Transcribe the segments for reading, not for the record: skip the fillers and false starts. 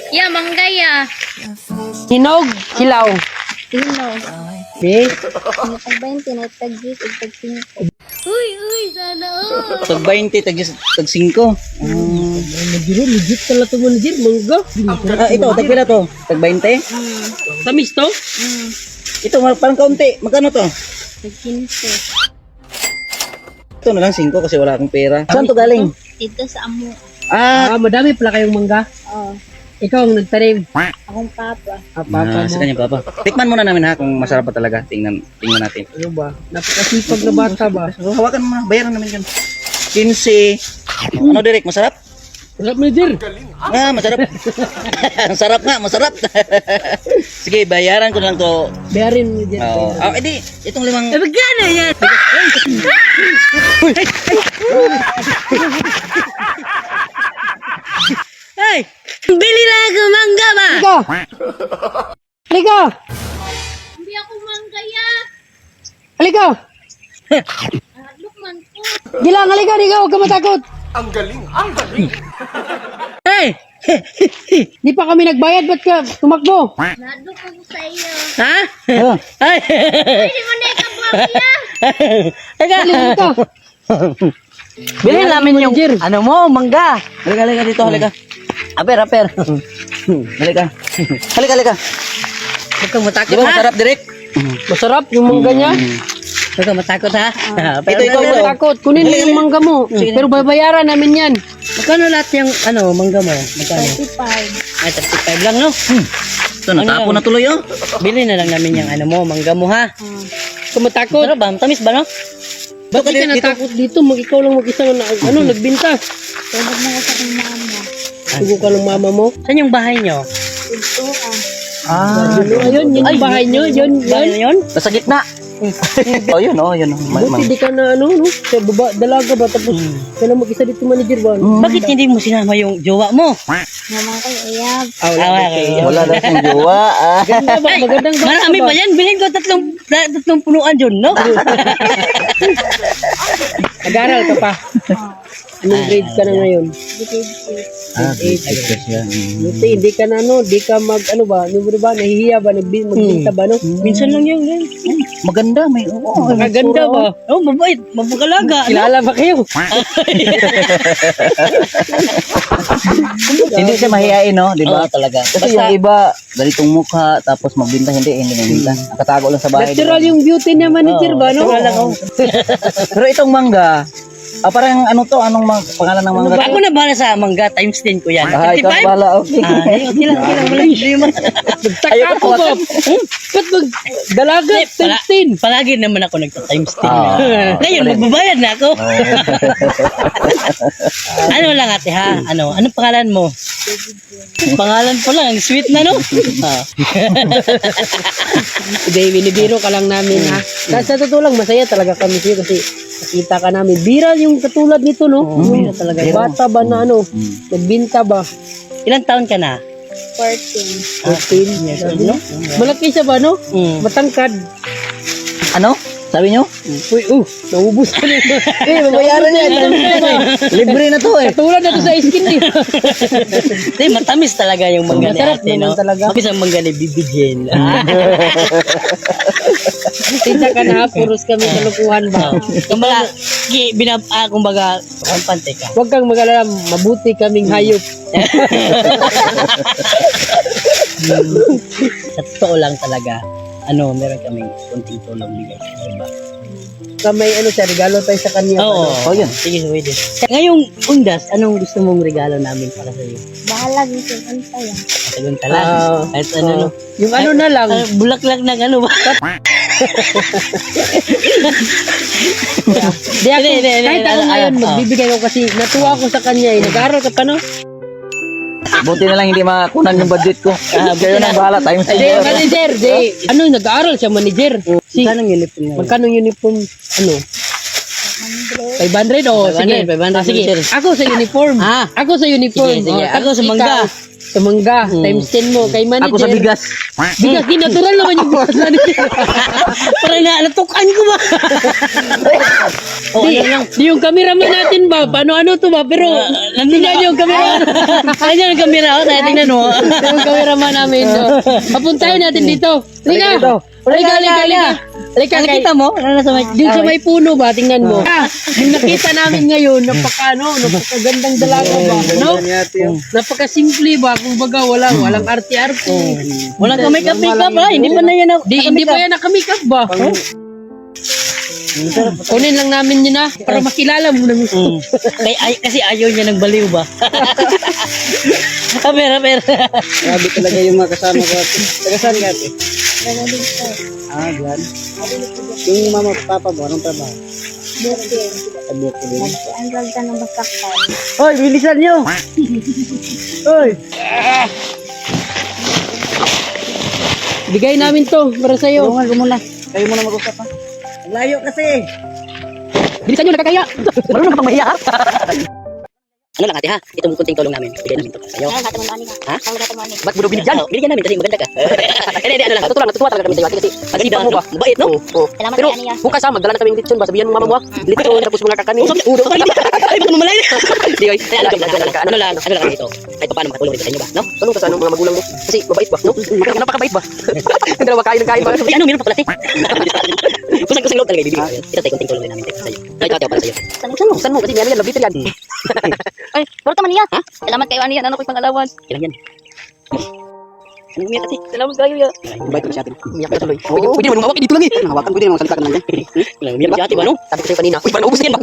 Yeah, manggaya. Hinog, kilaw. Tino. Be, Tag 20 na tag 10 tag 5. Uy, sana all. Tag 20, tag 5. Nagiro, legit pala ito mo, legit, mangga. Ito, tag pila to? Tag 20? Tamis to? Ito, parang kaunti. Magkano to? Tag 15. Ito na lang 5 kasi wala akong pera. Saan to galing? Ito sa amo. Ah, Madami pala kayong mangga. Oh, Ikaw ang nagtanim. akong papa. Papa sa mo. kanya papa. Tikman muna namin ha kung masarap pa talaga. Tingnan natin. Ano ba? Napakasipag na bata ba? So, hawakan mo na. Bayaran namin yan. 15. Ano, Derek? Masarap? Sarap mo, Jir. Masarap. Ang sarap nga, masarap. Sige, bayaran ko na lang to. Bayarin mo, Jir. Oo. Edi, itong 5. Magkano yan? Ay! Bili lang ako mangga ba? Halika! Hindi ako manggaya. Halika! Lukman ko. Gilang, halika, halika, huwag ka matakot. Hey! Di pa kami nagbayad, ba't ka tumakbo? Nadok ako sa iyo. Ha? Ano? Ay! Hindi mo na ikabwakya. Halika! Bilhin namin yung, ano mo, mangga. Halika dito, halika. Aper. Halika. Halika. Huwag kang matakot, Di ba ha? masarap, Derek? Masarap yung mangga niya. Huwag kang matakot, ha? Ito, ikaw, Huwag kang matakot. Kunin mo yung mangga mo. Pero babayaran namin yan. Magkano lahat yung, mangga mo? Magkano? 35. Ay, 35 lang, no? Ito, natapo na tuloy, oh. Bili na lang namin yung mangga mo, ha? Kung matakot. Pero ba, tamis ba, no? Bakit ka natakot dito? Ikaw lang mag-isa na, nagbinta. Tawag na ko sa aking mama. Tugo ka ng mama mo. Saan yung bahay nyo? Ito Ayun, yun yung bahay nyo. Yun. Nasa gitna. Oh, yun. Buti di ka na, no? Sa baba, dalaga ba? Tapos, ka na mag-isa dito, manager ba? Bakit hindi mo sinama yung jowa mo? naman ko iyab. Wala na siyang jowa. Ganda ba? Magandang bata Marami ba? pa yan. Bilhin ko tatlong punuan dyan, no? Nag-aral ka pa. Anong grade ka na ngayon? Grade 6. Buti, hindi ka na, di ka nahihiya ba? Magbinta ba, no? Minsan lang yan. Maganda, may oo. Maganda ba? Oh, mabait. Mapagalaga. Kilala ba kayo? Hindi siya mahihain, no? Di ba? talaga. Kasi yung iba, ganitong mukha, tapos magbinta, hindi magbinta. Nakatago lang sa bahay. Natural yung beauty niya, manager ba, no? Pero itong mangga, parang ano to, pangalan ng mangga? Ako na bahala sa mangga. Times 10 ko yan. Ikaw 35? bala, okay. Okay lang. Wala problema. Nagtaka ako ba? Ba't mag-dalaga? Times 10. Palagi naman ako nagta-times 10 na. Ngayon, magbabayad na ako. Ano lang ate ha? Anong pangalan mo? Pangalan pa lang. Ang sweet na, no? Hindi, binibiro ka lang namin, ha? Sa totoo lang, masaya talaga kami sa'yo kasi nakita ka namin. Bira yung katulad nito, no? bira talaga yun. Bata ba na, nagbinta ba? Ilang taon ka na? 14. 14. Yes, no? Malaki siya ba, no? Matangkad. Ano? Sabi nyo? Uy, naubos ka na. Bayaran niya. Libre na to, eh. Katulad na to sa skin, eh. Hindi, matamis talaga yung mangga ni Masarap ate, naman no? talaga. Matamis ang mangga ni Bibigyan. Tinta ka na, puros kami sa lukuhan ba? Kumbaga, kampante ka. Huwag kang mag-alala, mabuti kaming hayop. Sa totoo lang talaga, meron kaming konting tulong bigay. Diba? May regalo tayo sa kanya. Oo. Oh, yun. Sige, pwede. Ngayong undas, anong gusto mong regalo namin para sa iyo? Bahala dito ang tayo. Sagun ka lang. Kahit no? Yung na lang. Bulaklak ng ba? Di ako, kahit ako ngayon, magbibigay ko kasi natuwa ako sa kanya eh. Nag-aaral ka pa, no? Buti na lang hindi makunan yung budget ko. Kayo nang bahala, times Hindi, manager. Nag-aaral siya, manager. Magkano uniform ngayon? Magkano uniform, 500 o sige. 500, Sige, sir. ako sa uniform. Ako sa uniform. Sige. Oh, Ako sa mangga. Sa mangga, times 10 mo. Kay manager. Ako sa bigas. Bigas, di natural naman yung bigas na niya. Parang natukan ko ba? Di yung cameraman natin ba? Paano-ano to ba? Pero, tingnan yung cameraman. Nandiyan ang kamera ko, tayo tingnan mo. Yung cameraman namin. No? Papuntahin natin dito. Halika! Halika, Nakita mo? Ano nasa may... Yung sa may puno ba, tingnan mo. Yung nakita namin ngayon, napakagandang dalaga ba? No? Napakasimple ba? Kung baga, walang arte-arte. Walang kamay-makeup ba? Hindi pa na yan ako. Hindi pa yan naka-makeup ba? Kunin lang namin yun para makilala mo namin. Kasi ayaw niya nagbaliw ba? Pera. Grabe talaga yung mga kasama ko. Taga-saan ka ate? Ah, Glan. Yung mama papa mo, anong trabaho? Bukid. Sa buko din. Nag-enroll ka ng basaktan. Hoy, bilisan nyo! Hoy! Bigay namin to para sa'yo. Tulungan ko muna. Kayo muna mag-usap ha. Layo kasi. Bilisan nyo, nakakaya. Marunong ka pang mahiya ha? Ano lang ate ha? Itong kunting tulong namin. Bigay namin to sa'yo. Ayan, gata mo money ha. Ha? Ang gata mo money. Ba't mo daw binigyan? Binigyan namin kasi maganda ka. Hindi, ano lang. Natutuwa talaga kami sa'yo ate kasi maganda mo ba? Mabait no? Salamat Pero kay Aniya. bukas magdala na kami ng litson ba? Sabihan mo mama mo litson tapos mga kakami. Ay, ba't mo malay? Hindi, oy. Ano lang ito. Kahit paano makatulong rin sa inyo ba? No? Tanong ka sa mga magulang mo. Kasi mabait ba? No? Napakabait ba? Ang dalawa kain ba? Ay, ano, meron pa pala kusang loob talaga ibibigay. Ito tayo kunting tulong rin namin sa'yo. Ay, ito para sa'yo. Saan mo? Kasi yan, labitin yan. Ay, puro ka Aniya. Salamat kay Aniya. Ano ko'y pangalawan. Kailan yan? Ano umiyak kasi? Salamat kayo ya. Bait ko si ate. Umiyak ka tuloy. Pwede naman umawak dito lang eh. Hawakan pwede naman salita ka naman dyan. Umiyak si ate ba no? Sabi ko sa'yo kanina. Uy, paano ubus yan ba?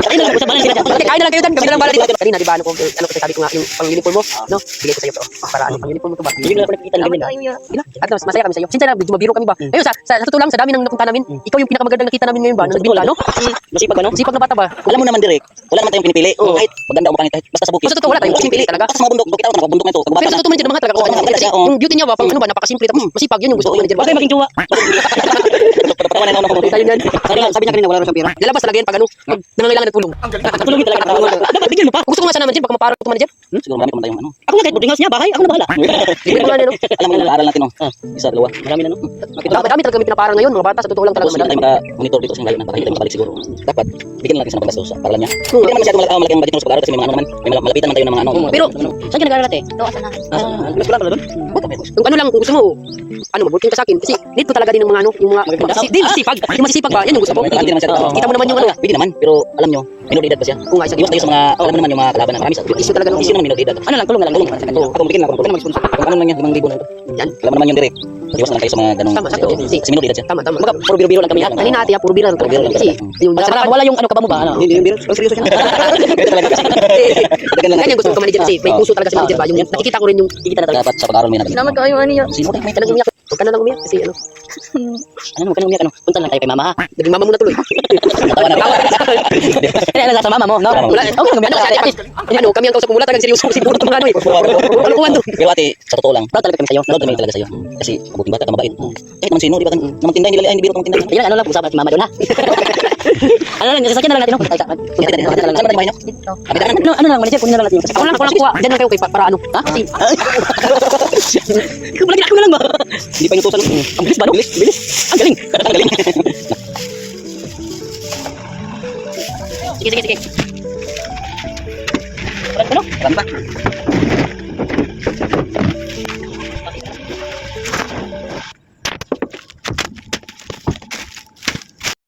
Ay, lang, usap ba lang sila dyan? Kain na lang kayo dyan. Kami na lang bala dito. Kanina, di ba? Ano kasi sabi ko nga yung pang-uniform mo. No? Bigay ko sa'yo to. Para ano, pang-uniform mo to ba? Hindi ko lang ako nakikita ng Salamat ganyan. kayo ya. At mas masaya kami sa'yo. Sinsa na, medyo mabiro kami ba? Ayun, sa totoo lang, sa dami ng napunta namin, ikaw yung pinakamagandang nakita namin ngayon ba? Nung nagbinta, no? Masipag ba no? Sipag na bata ba? Alam mo naman direct, wala naman tayong pinipili. Kahit maganda o mapangit, basta sa bukid. Sa totoo, wala tayong pinipili talaga. Basta sa mga bundok, kita ko nakabundok na ito. Pero sa totoo man dyan, mga talaga. Kasi yung beauty niya ba, pang ano ba, napakasimple. Tapos masipag yun yung gusto ko manager ba? Bakit maging jowa? Patawanan ako ng Tayo yan. Sabi niya kanina wala rin siyang pera. Lalabas talaga yan pag ano, pag nangangailangan ng tulong. Tulungin talaga na. Dapat bigyan mo pa. Gusto ko nga sana manager, baka maparot ko manager. Siguro marami pa man tayong ano. Ako nga kahit boarding house niya, bahay, ako na bahala. Libre ko lang yan, no? Alam mo, nag-aaral natin, no? Isa, dalawa. Marami na, no? Madami talaga kami pinaparang ngayon, mga bata, sa totoo lang talaga. Tapos hindi tayo maka-monitor dito sa layo ng hindi tayo makabalik siguro. Dapat, bigyan lang natin siya ng paggastos para alam niya. Oo. Hindi naman masyado malaki ang budget mo sa pag-aaral kasi may mga ano naman, may malapitan man tayo ng mga ano. Pero, saan ka nag-aaral ate? Doon ka na. Mas wala pala doon? kung ano lang, kung gusto mo, ano, mabuting ka sa akin. Kasi, need ko talaga din ng mga ano, yung mga, masisipag. Yung masisipag ba, yan yung gusto ko. Hindi naman siya. Kita mo naman yung ano. Pwede naman, pero alam nyo, minor de edad pa siya. Kung nga, isa Iwas tayo sa mga, alam mo naman yung mga kalaban na marami sa issue talaga ng issue naman minor de edad. Ano lang, tulong na lang, tulong para sa kanya. Ako bigyan lang ako, huwag ka na mag-sponsor. Kung ano lang yan, 5,000 na ito. Yan. Alam mo naman yung direct. Iwas na lang kayo sa mga ganong. Tama, sakto. Kasi minor de edad siya. Tama. Mga puro biro-biro lang kami. Kanina ate, puro bira. Puro biro lang Kasi, yung wala yung ano ka ba mo ba? Ano? Hindi yung biro. Ang seryoso siya. Ganito talaga kasi. Kanya gusto ko manager kasi, may puso talaga si manager ba? Yung nakikita ko rin yung, Kikita na talaga dapat sa pag-aaral mo yan. Salamat kayo Aniya. Sino tayo may talagang umiyak. Huwag ka na lang umiyak kasi ano, ano mo ka nang umiyak ano? Punta lang kayo kay mama ha. naging mama mo na tuloy. Tawa na. Kaya lang sa mama mo, no? Wala, okay lang kami. Ano, kasi ate, ano, kami ang kausap ko mula, talagang seryoso kasi puro itong mga ano eh. Ano kuwan to? Pero ate, sa totoo lang, proud talaga kami sa'yo. Proud kami talaga sa'yo. Kasi mabuting bata ka, mabait. Kahit naman sino, di ba? Naman tindahan nila, hindi biro kang tindahan. Ayun, ano lang, usapan si mama doon ha. Ano lang, sasakyan na lang natin, no? Saan ba tayo bahay nyo? Dito. Ano lang, manager, kunin na lang natin yung Ako lang kuha. Diyan lang kayo kay para ano. Ha? Kasi, Ikaw malaki ako na lang ba? Hindi pa yung tusan. Ang bilis ba no? Bilis. Ang galing. Ang galing. Sige. Ano? Ranta.